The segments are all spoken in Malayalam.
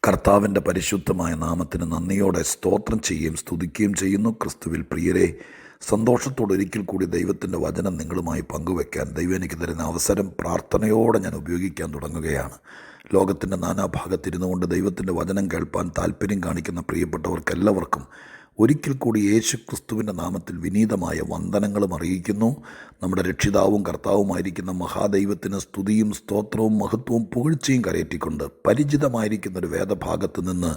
കർത്താവിൻ്റെ പരിശുദ്ധമായ നാമത്തിന് നന്ദിയോടെ സ്തോത്രം ചെയ്യുകയും സ്തുതിക്കുകയും ചെയ്യുന്നു. ക്രിസ്തുവിൽ പ്രിയരെ, സന്തോഷത്തോടെ ഒരിക്കൽ കൂടി ദൈവത്തിൻ്റെ വചനം നിങ്ങളുമായി പങ്കുവെക്കാൻ ദൈവം എനിക്ക് തരുന്ന അവസരം പ്രാർത്ഥനയോടെ ഞാൻ ഉപയോഗിക്കാൻ തുടങ്ങുകയാണ്. ലോകത്തിൻ്റെ നാനാഭാഗത്തിരുന്നു കൊണ്ട് ദൈവത്തിൻ്റെ വചനം കേൾപ്പാൻ താല്പര്യം കാണിക്കുന്ന പ്രിയപ്പെട്ടവർക്കെല്ലാവർക്കും ഒരിക്കൽ കൂടി യേശു ക്രിസ്തുവിൻ്റെ നാമത്തിൽ വിനീതമായ വന്ദനങ്ങളും അറിയിക്കുന്നു. നമ്മുടെ രക്ഷിതാവും കർത്താവുമായിരിക്കുന്ന മഹാദൈവത്തിന് സ്തുതിയും സ്തോത്രവും മഹത്വവും പുകഴ്ചയും കരയറ്റിക്കൊണ്ട് പരിചിതമായിരിക്കുന്ന ഒരു വേദഭാഗത്ത് നിന്ന്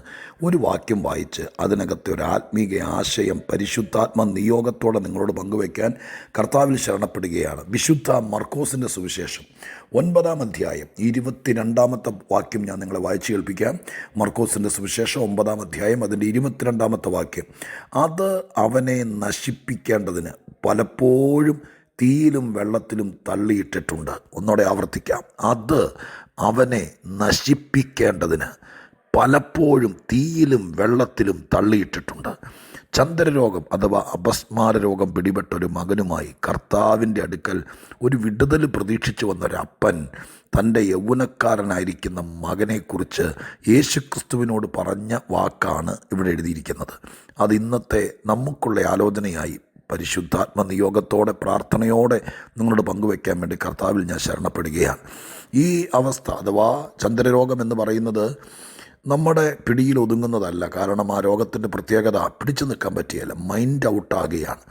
ഒരു വാക്യം വായിച്ച് അതിനകത്തെ ഒരു ആത്മീക ആശയം പരിശുദ്ധാത്മ നിയോഗത്തോടെ നിങ്ങളോട് പങ്കുവയ്ക്കാൻ കർത്താവിൽ ശരണപ്പെടുകയാണ്. വിശുദ്ധ മർക്കോസിൻ്റെ സുവിശേഷം 9-ാം അധ്യായം 22-ാമത്തെ വാക്യം ഞാൻ നിങ്ങളെ വായിച്ചു കേൾപ്പിക്കാം. മർക്കോസിൻ്റെ സുവിശേഷം 9-ാം അധ്യായം അതിൻ്റെ 22-ാമത്തെ വാക്യം. അത് അവനെ നശിപ്പിക്കേണ്ടതിന് പലപ്പോഴും തീയിലും വെള്ളത്തിലും തള്ളിയിട്ടിട്ടുണ്ട്. ഒന്നോടെ ആവർത്തിക്കാം. അത് അവനെ നശിപ്പിക്കേണ്ടതിന് പലപ്പോഴും തീയിലും വെള്ളത്തിലും തള്ളിയിട്ടിട്ടുണ്ട്. ചന്ദ്രരോഗം അഥവാ അപസ്മാര രോഗം പിടിപെട്ട ഒരു മകനുമായി കർത്താവിൻ്റെ അടുക്കൽ ഒരു വിടുതൽ പ്രതീക്ഷിച്ചു വന്നൊരപ്പൻ തൻ്റെ യൗവനക്കാരനായിരിക്കുന്ന മകനെക്കുറിച്ച് യേശുക്രിസ്തുവിനോട് പറഞ്ഞ വാക്കാണ് ഇവിടെ എഴുതിയിരിക്കുന്നത്. അത് ഇന്നത്തെ നമുക്കുള്ള ആലോചനയായി പരിശുദ്ധാത്മ നിയോഗത്തോടെ പ്രാർത്ഥനയോടെ നിങ്ങളോട് പങ്കുവയ്ക്കാൻ വേണ്ടി കർത്താവിൽ ഞാൻ ശരണപ്പെടുകയാണ്. ഈ അവസ്ഥ അഥവാ ചന്ദ്രരോഗം എന്ന് പറയുന്നത് നമ്മുടെ പിടിയിൽ ഒതുങ്ങുന്നതല്ല. കാരണം ആ രോഗത്തിൻ്റെ പ്രത്യേകത പിടിച്ചു നിൽക്കാൻ പറ്റിയല്ല, മൈൻഡ് ഔട്ടാകുകയാണ്.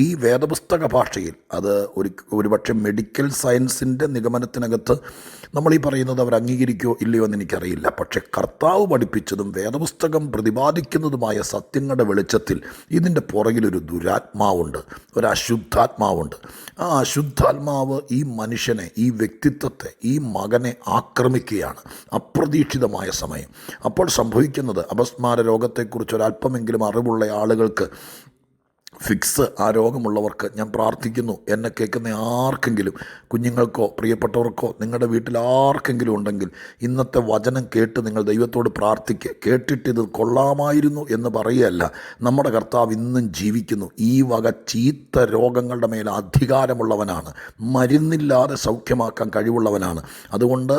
ഈ വേദപുസ്തക ഭാഷയിൽ അത് ഒരുപക്ഷെ മെഡിക്കൽ സയൻസിൻ്റെ നിഗമനത്തിനകത്ത് നമ്മൾ ഈ പറയുന്നത് അവർ അംഗീകരിക്കുകയോ ഇല്ലയോ എന്ന് എനിക്കറിയില്ല. പക്ഷെ കർത്താവ് പഠിപ്പിച്ചതും വേദപുസ്തകം പ്രതിപാദിക്കുന്നതുമായ സത്യങ്ങളുടെ വെളിച്ചത്തിൽ ഇതിൻ്റെ പുറകിലൊരു ദുരാത്മാവുണ്ട്, ഒരു അശുദ്ധാത്മാവുണ്ട്. ആ അശുദ്ധാത്മാവ് ഈ മനുഷ്യനെ, ഈ വ്യക്തിത്വത്തെ, ഈ മകനെ ആക്രമിക്കുകയാണ് അപ്രതീക്ഷിതമായ സമയം. അപ്പോൾ സംഭവിക്കുന്നത് അപസ്മാര രോഗത്തെക്കുറിച്ച് ഒരല്പമെങ്കിലും അറിവുള്ള ആളുകൾക്ക്, ഫിക്സ് ആ രോഗമുള്ളവർക്ക് ഞാൻ പ്രാർത്ഥിക്കുന്നു. എന്നെ കേൾക്കുന്ന ആർക്കെങ്കിലും, കുഞ്ഞുങ്ങൾക്കോ പ്രിയപ്പെട്ടവർക്കോ നിങ്ങളുടെ വീട്ടിൽ ആർക്കെങ്കിലും ഉണ്ടെങ്കിൽ ഇന്നത്തെ വചനം കേട്ട് നിങ്ങൾ ദൈവത്തോട് പ്രാർത്ഥിക്കുക. കേട്ടിട്ട് ഇത് കൊള്ളാമായിരുന്നു എന്ന് പറയുകയല്ല. നമ്മുടെ കർത്താവ് ഇന്നും ജീവിക്കുന്നു. ഈ വക ചീത്ത രോഗങ്ങളുടെ മേൽ അധികാരമുള്ളവനാണ്. മരുന്നില്ലാതെ സൗഖ്യമാക്കാൻ കഴിവുള്ളവനാണ്. അതുകൊണ്ട്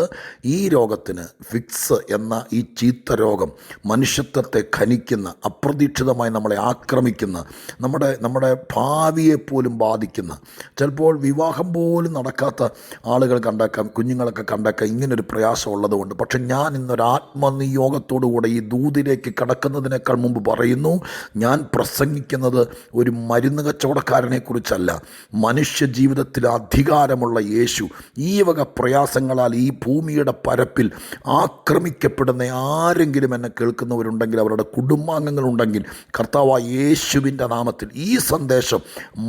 ഈ രോഗത്തിന്, ഫിക്സ് എന്ന ഈ ചീത്ത രോഗം മനുഷ്യത്വത്തെ ഖനിക്കുന്ന, അപ്രതീക്ഷിതമായി നമ്മളെ ആക്രമിക്കുന്ന, നമ്മുടെ ഭാവിയെപ്പോലും ബാധിക്കുന്ന, ചിലപ്പോൾ വിവാഹം പോലും നടക്കാത്ത ആളുകൾ കണ്ടേക്കാം, കുഞ്ഞുങ്ങളൊക്കെ കണ്ടേക്കാം. ഇങ്ങനൊരു പ്രയാസം ഉള്ളതുകൊണ്ട്. പക്ഷെ ഞാൻ ഇന്നൊരു ആത്മനിയോഗത്തോടുകൂടെ ഈ ദൂതിലേക്ക് കടക്കുന്നതിനേക്കാൾ മുമ്പ് പറയുന്നു, ഞാൻ പ്രസംഗിക്കുന്നത് ഒരു മരുന്ന് കച്ചവടക്കാരനെ കുറിച്ചല്ല. മനുഷ്യ ജീവിതത്തിൽ അധികാരമുള്ള യേശു ഈ വക പ്രയാസങ്ങളാൽ ഈ ഭൂമിയുടെ പരപ്പിൽ ആക്രമിക്കപ്പെടുന്ന ആരെങ്കിലും എന്നെ കേൾക്കുന്നവരുണ്ടെങ്കിൽ, അവരുടെ കുടുംബാംഗങ്ങളുണ്ടെങ്കിൽ, കർത്താവായ യേശുവിൻ്റെ നാമത്തിൽ ഈ സന്ദേശം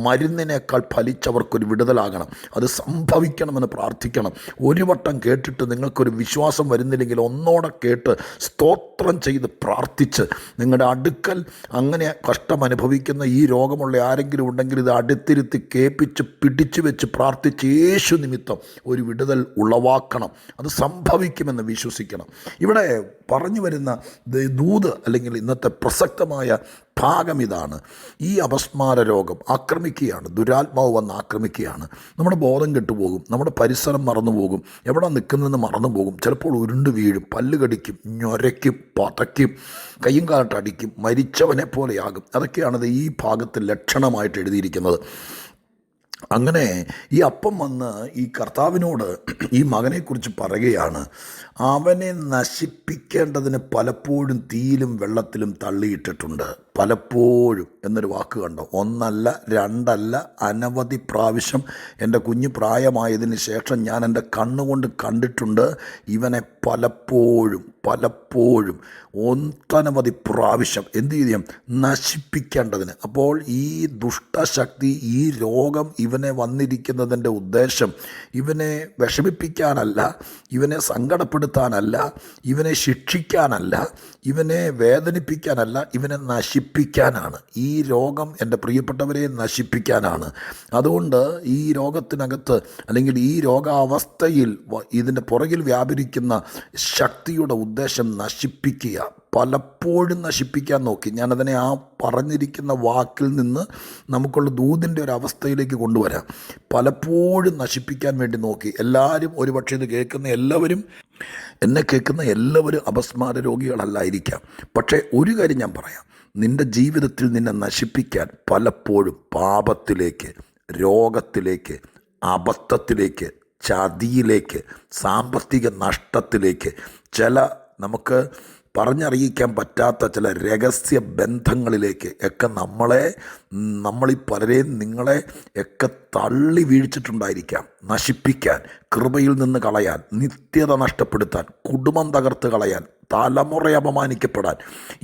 മരുന്നിനേക്കാൾ ഫലിച്ചവർക്കൊരു വിടുതലാകണം. അത് സംഭവിക്കണമെന്ന് പ്രാർത്ഥിക്കണം. ഒരു വട്ടം കേട്ടിട്ട് നിങ്ങൾക്കൊരു വിശ്വാസം വരുന്നില്ലെങ്കിൽ ഒന്നോടെ കേട്ട് സ്തോത്രം ചെയ്ത് പ്രാർത്ഥിച്ച് നിങ്ങളുടെ അടുക്കൽ അങ്ങനെ കഷ്ടം അനുഭവിക്കുന്ന ഈ രോഗമുള്ള ആരെങ്കിലും ഉണ്ടെങ്കിൽ ഇത് അടുത്തിരുത്തി കേൾപ്പിച്ച് പിടിച്ചു വെച്ച് പ്രാർത്ഥിച്ച് യേശു നിമിത്തം ഒരു വിടുതൽ ഉളവാക്കണം. അത് സംഭവിക്കുമെന്ന് വിശ്വസിക്കണം. ഇവിടെ പറഞ്ഞു വരുന്ന ദൂത് അല്ലെങ്കിൽ ഇന്നത്തെ പ്രസക്തമായ ഭാഗം ഇതാണ്. ഈ അപസ്മാര രോഗം ആക്രമിക്കുകയാണ്, ദുരാത്മാവ് വന്ന് ആക്രമിക്കുകയാണ്. നമ്മുടെ ബോധം കെട്ടുപോകും, നമ്മുടെ പരിസരം മറന്നുപോകും, എവിടെ നിൽക്കുന്നതെന്ന് മറന്നുപോകും. ചിലപ്പോൾ ഉരുണ്ട് വീഴും, പല്ല് കടിക്കും, ഞൊരയ്ക്കും, പതയ്ക്കും, കയ്യും കാട്ടടിക്കും, മരിച്ചവനെ പോലെയാകും. അതൊക്കെയാണ് ഈ ഭാഗത്ത് ലക്ഷണമായിട്ട് എഴുതിയിരിക്കുന്നത്. അങ്ങനെ ഈ അപ്പം വന്ന് ഈ കർത്താവിനോട് ഈ മകനെക്കുറിച്ച് പറയുകയാണ്, അവനെ നശിപ്പിക്കേണ്ടതിന് പലപ്പോഴും തീയിലും വെള്ളത്തിലും തള്ളിയിട്ടിട്ടുണ്ട്. പലപ്പോഴും എന്നൊരു വാക്ക് കണ്ടോ? ഒന്നല്ല, രണ്ടല്ല, അനവധി പ്രാവശ്യം എൻ്റെ കുഞ്ഞ് പ്രായമായതിന് ശേഷം ഞാൻ എൻ്റെ കണ്ണുകൊണ്ട് കണ്ടിട്ടുണ്ട് ഇവനെ പലപ്പോഴും ഒട്ടനവധി പ്രാവശ്യം എന്ത് ചെയ്യാം? നശിപ്പിക്കേണ്ടതിന്. അപ്പോൾ ഈ ദുഷ്ടശക്തി, ഈ രോഗം ഇവനെ വന്നിരിക്കുന്നതിൻ്റെ ഉദ്ദേശം ഇവനെ വിഷമിപ്പിക്കാനല്ല, ഇവനെ സങ്കടപ്പെടുത്താനല്ല, ഇവനെ ശിക്ഷിക്കാനല്ല, ഇവനെ വേദനിപ്പിക്കാനല്ല, ഇവനെ നശിപ്പിക്കാനാണ്. നശിപ്പിക്കാനാണ്. ഈ രോഗം എൻ്റെ പ്രിയപ്പെട്ടവരെ നശിപ്പിക്കാനാണ്. അതുകൊണ്ട് ഈ രോഗത്തിനകത്ത് അല്ലെങ്കിൽ ഈ രോഗാവസ്ഥയിൽ ഇതിൻ്റെ പുറകിൽ വ്യാപരിക്കുന്ന ശക്തിയുടെ ഉദ്ദേശം നശിപ്പിക്കുക. പലപ്പോഴും നശിപ്പിക്കാൻ നോക്കി. ഞാനതിനെ ആ പറഞ്ഞിരിക്കുന്ന വാക്കിൽ നിന്ന് നമുക്കുള്ള ദൂതിൻ്റെ ഒരു അവസ്ഥയിലേക്ക് കൊണ്ടുവരാം. പലപ്പോഴും നശിപ്പിക്കാൻ വേണ്ടി നോക്കി. എല്ലാവരും ഒരുപക്ഷെ ഇത് കേൾക്കുന്ന എല്ലാവരും, എന്നെ കേൾക്കുന്ന എല്ലാവരും അപസ്മാര രോഗികളല്ലായിരിക്കാം. പക്ഷേ ഒരു കാര്യം ഞാൻ പറയാം, നിൻ്റെ ജീവിതത്തിൽ നിന്നെ നശിപ്പിക്കാൻ പലപ്പോഴും പാപത്തിലേക്ക്, രോഗത്തിലേക്ക്, അബദ്ധത്തിലേക്ക്, ചതിയിലേക്ക്, സാമ്പത്തിക നഷ്ടത്തിലേക്ക്, ചില നമുക്ക് പറഞ്ഞറിയിക്കാൻ പറ്റാത്ത ചില രഹസ്യ ബന്ധങ്ങളിലേക്ക് ഒക്കെ നമ്മളീ പലരെയും നിങ്ങളെ ഒക്കെ തള്ളി വീഴ്ചിട്ടുണ്ടായിരിക്കാം. നശിപ്പിക്കാൻ, കൃപയിൽ നിന്ന് കളയാൻ, നിത്യത നഷ്ടപ്പെടുത്താൻ, കുടുംബം തകർത്ത് കളയാൻ, തലമുറ അപമാനിക്കപ്പെടാൻ,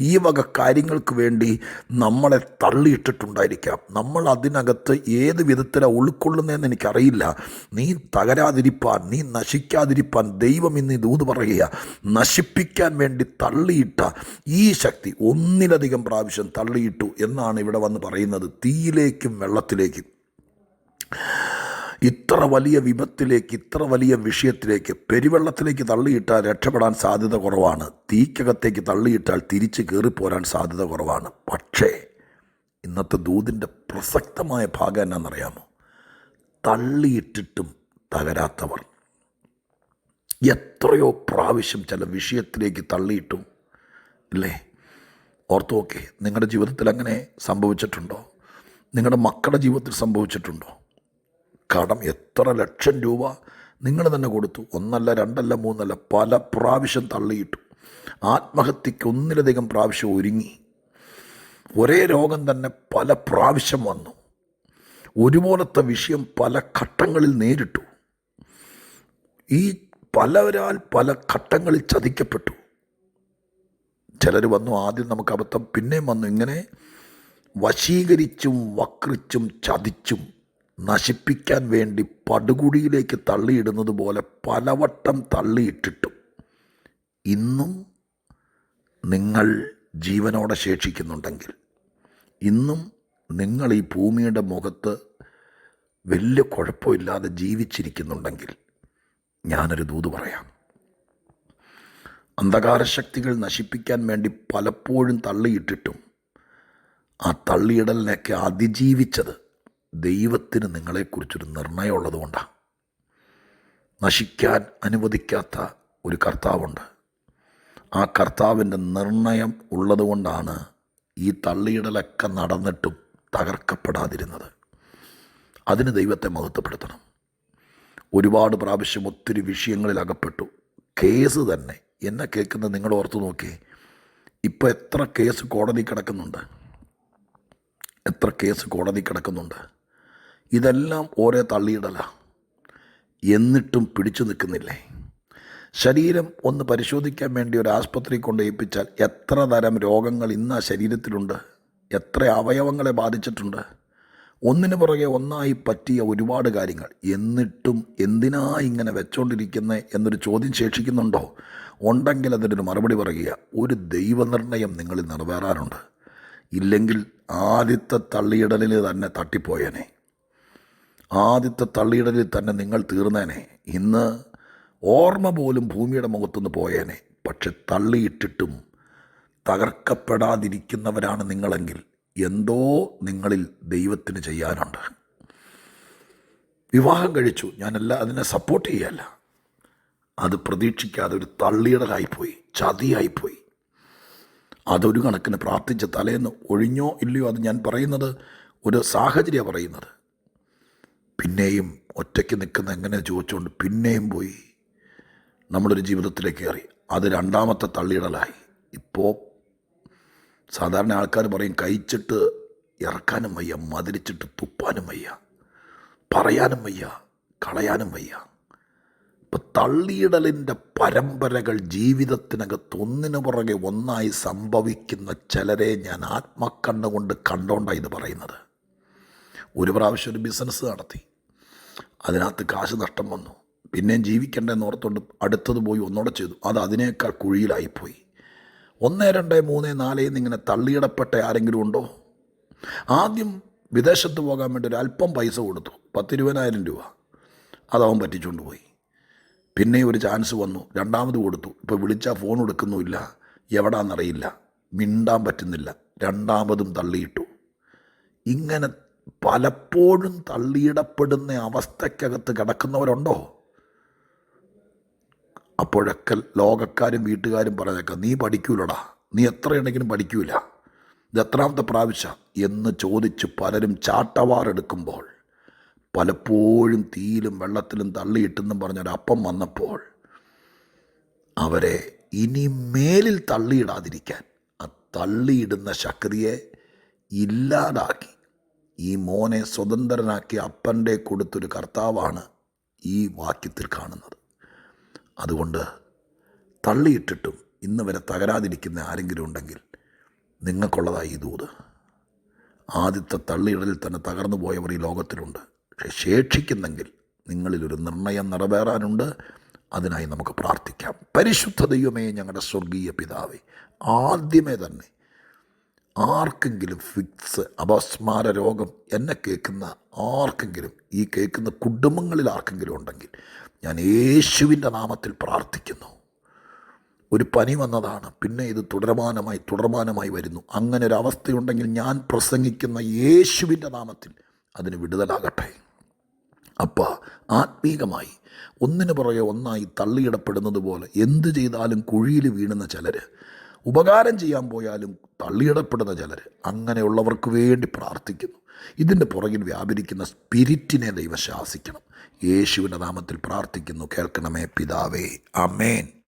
ഈ വക കാര്യങ്ങൾക്ക് വേണ്ടി നമ്മളെ തള്ളിയിട്ടിട്ടുണ്ടായിരിക്കാം. നമ്മൾ അതിനകത്ത് ഏത് വിധത്തിലാണ് ഉൾക്കൊള്ളുന്നതെന്ന് എനിക്കറിയില്ല. നീ തകരാതിരിപ്പാൻ, നീ നശിക്കാതിരിപ്പാൻ ദൈവം ഇന്ന് ദൂത് പറയുക. നശിപ്പിക്കാൻ വേണ്ടി തള്ളിയിട്ട ഈ ശക്തി ഒന്നിലധികം പ്രാവശ്യം തള്ളിയിട്ടു എന്നാണ് ഇവിടെ വന്ന് പറയുന്നത്. തീയിലേക്കും വെള്ളത്തിലേക്കും, ഇത്ര വലിയ വിപത്തിലേക്ക്, ഇത്ര വലിയ വിഷയത്തിലേക്ക്, പെരുവെള്ളത്തിലേക്ക് തള്ളിയിട്ടാൽ രക്ഷപ്പെടാൻ സാധ്യത കുറവാണ്. തീക്കകത്തേക്ക് തള്ളിയിട്ടാൽ തിരിച്ച് കയറിപ്പോരാൻ സാധ്യത കുറവാണ്. പക്ഷേ ഇന്നത്തെ ദൂതിൻ്റെ പ്രസക്തമായ ഭാഗം എന്നാണെന്നറിയാമോ? തള്ളിയിട്ടിട്ടും തകരാത്തവർ. എത്രയോ പ്രാവശ്യം ചില വിഷയത്തിലേക്ക് തള്ളിയിട്ടും ഇല്ലേ? ഓർത്തു നോക്കേ, നിങ്ങളുടെ ജീവിതത്തിൽ അങ്ങനെ സംഭവിച്ചിട്ടുണ്ടോ? നിങ്ങളുടെ മക്കളുടെ ജീവിതത്തിൽ സംഭവിച്ചിട്ടുണ്ടോ? കടം എത്ര ലക്ഷം രൂപ നിങ്ങൾ തന്നെ കൊടുത്തു, 1 2 3 പല പ്രാവശ്യം തള്ളിയിട്ടു. ആത്മഹത്യക്ക് ഒന്നിലധികം പ്രാവശ്യം ഒരുങ്ങി. ഒരേ രോഗം തന്നെ പല പ്രാവശ്യം വന്നു. ഒരുപോലത്തെ വിഷയം പല ഘട്ടങ്ങളിൽ നേരിട്ടു. ഈ പലവരാൽ പല ഘട്ടങ്ങളിൽ ചതിക്കപ്പെട്ടു. ചിലർ വന്നു, ആദ്യം നമുക്ക് അബദ്ധം, പിന്നെയും വന്നു. ഇങ്ങനെ വശീകരിച്ചും വക്രിച്ചും ചതിച്ചും നശിപ്പിക്കാൻ വേണ്ടി പടുകുടിയിലേക്ക് തള്ളിയിടുന്നത് പോലെ പലവട്ടം തള്ളിയിട്ടിട്ടും ഇന്നും നിങ്ങൾ ജീവനോടെ ശേഷിക്കുന്നുണ്ടെങ്കിൽ, ഇന്നും നിങ്ങൾ ഈ ഭൂമിയുടെ മുഖത്ത് വലിയ കുഴപ്പമില്ലാതെ ജീവിച്ചിരിക്കുന്നുണ്ടെങ്കിൽ, ഞാനൊരു ദൂത് പറയാം. അന്ധകാരശക്തികൾ നശിപ്പിക്കാൻ വേണ്ടി പലപ്പോഴും തള്ളിയിട്ടിട്ടും ആ തള്ളിയിടലിനെയൊക്കെ അതിജീവിച്ചത് ദൈവത്തിന് നിങ്ങളെക്കുറിച്ചൊരു നിർണയമുള്ളത് കൊണ്ടാണ്. നശിക്കാൻ അനുവദിക്കാത്ത ഒരു കർത്താവുണ്ട്. ആ കർത്താവിൻ്റെ നിർണയം ഉള്ളത് കൊണ്ടാണ് ഈ തള്ളിയിടലൊക്കെ നടന്നിട്ടും തകർക്കപ്പെടാതിരുന്നത്. അതിന് ദൈവത്തെ മഹത്വപ്പെടുത്തണം. ഒരുപാട് പ്രാവശ്യം ഒത്തിരി വിഷയങ്ങളിൽ അകപ്പെട്ടു. കേസ് തന്നെ, എന്നെ കേൾക്കുന്ന നിങ്ങൾ ഓർത്ത് നോക്കിയേ, ഇപ്പോൾ എത്ര കേസ് കോടതി കിടക്കുന്നുണ്ട്, എത്ര കേസ് കോടതി കിടക്കുന്നുണ്ട്. ഇതെല്ലാം ഓരോ തള്ളിയിടല. എന്നിട്ടും പിടിച്ചു നിൽക്കുന്നില്ലേ? ശരീരം ഒന്ന് പരിശോധിക്കാൻ വേണ്ടി ഒരു ആസ്പത്രി കൊണ്ട് ഏൽപ്പിച്ചാൽ എത്ര തരം രോഗങ്ങൾ ഇന്ന് ആ ശരീരത്തിലുണ്ട്, എത്ര അവയവങ്ങളെ ബാധിച്ചിട്ടുണ്ട്. ഒന്നിനു പുറകെ ഒന്നായി പറ്റിയ ഒരുപാട് കാര്യങ്ങൾ. എന്നിട്ടും എന്തിനാ ഇങ്ങനെ വെച്ചോണ്ടിരിക്കുന്നത് എന്നൊരു ചോദ്യം ശേഷിക്കുന്നുണ്ടോ? ഉണ്ടെങ്കിൽ അതിനൊരു മറുപടി പറയുക. ഒരു ദൈവനിർണയം നിങ്ങളിൽ നിറവേറാനുണ്ട്. ഇല്ലെങ്കിൽ ആദ്യത്തെ തള്ളിയിടലിൽ തന്നെ തട്ടിപ്പോയേനെ. ആദ്യത്തെ തള്ളിയിടലിൽ തന്നെ നിങ്ങൾ തീർന്നേനെ. ഇന്ന് ഓർമ്മ പോലും ഭൂമിയുടെ മുഖത്തുനിന്ന് പോയേനെ. പക്ഷെ തള്ളിയിട്ടിട്ടും തകർക്കപ്പെടാതിരിക്കുന്നവരാണ് നിങ്ങളെങ്കിൽ എന്തോ നിങ്ങളിൽ ദൈവത്തിന് ചെയ്യാനുണ്ട്. വിവാഹം കഴിച്ചു, അതിനെ സപ്പോർട്ട് ചെയ്യല്ല. അത് പ്രതീക്ഷിക്കാതെ ഒരു തള്ളിയിടലായിപ്പോയി, ചതിയായിപ്പോയി. അതൊരു കണക്കിന് പ്രാർത്ഥിച്ച് തലേന്ന് ഒഴിഞ്ഞോ ഇല്ലയോ അത് ഞാൻ പറയുന്നത് ഒരു സാഹചര്യം പറയുന്നത്. പിന്നെയും ഒറ്റയ്ക്ക് നിൽക്കുന്ന എങ്ങനെ ചോദിച്ചുകൊണ്ട് പിന്നെയും പോയി നമ്മളൊരു ജീവിതത്തിലേക്ക് കയറി. അത് രണ്ടാമത്തെ തള്ളിയിടലായി. ഇപ്പോൾ സാധാരണ ആൾക്കാർ പറയും, കഴിച്ചിട്ട് ഇറക്കാനും വയ്യ, മതിരിച്ചിട്ട് തുപ്പാനും വയ്യ, പറയാനും വയ്യ, കളയാനും വയ്യ. ഇപ്പം തള്ളിയിടലിൻ്റെ പരമ്പരകൾ ജീവിതത്തിനകത്ത് ഒന്നിനു പുറകെ ഒന്നായി സംഭവിക്കുന്ന ചിലരെ ഞാൻ ആത്മക്കണ്ണുകൊണ്ട് കണ്ടോണ്ടാണ് ഇത് പറയുന്നത്. ഒരു പ്രാവശ്യം ഒരു ബിസിനസ് നടത്തി, അതിനകത്ത് കാശ് നഷ്ടം വന്നു. പിന്നെയും ജീവിക്കേണ്ടെന്ന് ഓർത്തുകൊണ്ട് അടുത്തത് പോയി ഒന്നുകൂടെ ചെയ്തു. അത് അതിനേക്കാൾ കുഴിയിലായിപ്പോയി. 1, 2, 3, 4 എന്നിങ്ങനെ തള്ളിയിടപ്പെട്ട ആരെങ്കിലും ഉണ്ടോ? ആദ്യം വിദേശത്ത് പോകാൻ വേണ്ടി ഒരു അല്പം പൈസ കൊടുത്തു, 10-20,000 രൂപ. അതവൻ പറ്റിച്ചുകൊണ്ട് പോയി. പിന്നെ ഒരു ചാൻസ് വന്നു, രണ്ടാമത് കൊടുത്തു. ഇപ്പോൾ വിളിച്ചാൽ ഫോൺ എടുക്കുന്നുമില്ല, എവിടാന്നറിയില്ല, മിണ്ടാൻ പറ്റുന്നില്ല. രണ്ടാമതും തള്ളിയിട്ടു. ഇങ്ങനെ പലപ്പോഴും തള്ളിയിടപ്പെടുന്ന അവസ്ഥയ്ക്കകത്ത് കിടക്കുന്നവരുണ്ടോ? അപ്പോഴൊക്കെ ലോകക്കാരും വീട്ടുകാരും പറഞ്ഞേക്കാം, നീ പഠിക്കൂലടാ, നീ എത്രയുണ്ടെങ്കിലും പഠിക്കൂല, ഇത് എത്രാമത്തെ പ്രാവശ്യം എന്ന് ചോദിച്ച് പലരും ചാട്ടവാറെടുക്കുമ്പോൾ, പലപ്പോഴും തീയിലും വെള്ളത്തിലും തള്ളിയിട്ടെന്നും പറഞ്ഞൊരപ്പം വന്നപ്പോൾ അവരെ ഇനി മേലിൽ തള്ളിയിടാതിരിക്കാൻ ആ തള്ളിയിടുന്ന ശക്തിയെ ഇല്ലാതാക്കി ഈ മോനെ സ്വതന്ത്രനാക്കി അപ്പൻ്റെ കൊടുത്തൊരു കർത്താവാണ് ഈ വാക്യത്തിൽ കാണുന്നത്. അതുകൊണ്ട് തള്ളിയിട്ടിട്ടും ഇന്ന് വരെ തകരാതിരിക്കുന്ന ആരെങ്കിലും ഉണ്ടെങ്കിൽ നിങ്ങൾക്കുള്ളതായി ഈ ദൂത്. ആദ്യത്തെ തള്ളിയിടലിൽ തന്നെ തകർന്നു പോയവർ ഈ ലോകത്തിലുണ്ട്. പക്ഷേ ശേഷിക്കുന്നെങ്കിൽ നിങ്ങളിലൊരു നിർണയം നിറവേറാനുണ്ട്. അതിനായി നമുക്ക് പ്രാർത്ഥിക്കാം. പരിശുദ്ധ ദൈവമേ, ഞങ്ങളുടെ സ്വർഗീയ പിതാവേ, ആദ്യമേ തന്നെ ആർക്കെങ്കിലും ഫിക്സ്, അപസ്മാര രോഗം എന്നെ കേൾക്കുന്ന ആർക്കെങ്കിലും, ഈ കേൾക്കുന്ന കുടുംബങ്ങളിൽ ആർക്കെങ്കിലും ഉണ്ടെങ്കിൽ ഞാൻ യേശുവിൻ്റെ നാമത്തിൽ പ്രാർത്ഥിക്കുന്നു. ഒരു പനി വന്നതാണ്, പിന്നെ ഇത് തുടർമാനമായി വരുന്നു. അങ്ങനെ ഒരു അവസ്ഥയുണ്ടെങ്കിൽ ഞാൻ പ്രസംഗിക്കുന്ന യേശുവിൻ്റെ നാമത്തിൽ അതിന് വിടുതലാകട്ടെ. അപ്പ ആത്മീകമായി ഒന്നിനു പുറകെ ഒന്നായി തള്ളിയിടപ്പെടുന്നത് പോലെ എന്ത് ചെയ്താലും കുഴിയിൽ വീണുന്ന ചിലർ, ഉപകാരം ചെയ്യാൻ പോയാലും തള്ളിയിടപ്പെടുന്ന ചിലർ, അങ്ങനെയുള്ളവർക്ക് വേണ്ടി പ്രാർത്ഥിക്കുന്നു. ഇതിൻ്റെ പുറകിൽ വ്യാപരിക്കുന്ന സ്പിരിറ്റിനെ ദൈവം ശാസിക്കണം. യേശുവിൻ്റെ നാമത്തിൽ പ്രാർത്ഥിക്കുന്നു. കേൾക്കണമേ പിതാവേ. ആമേൻ.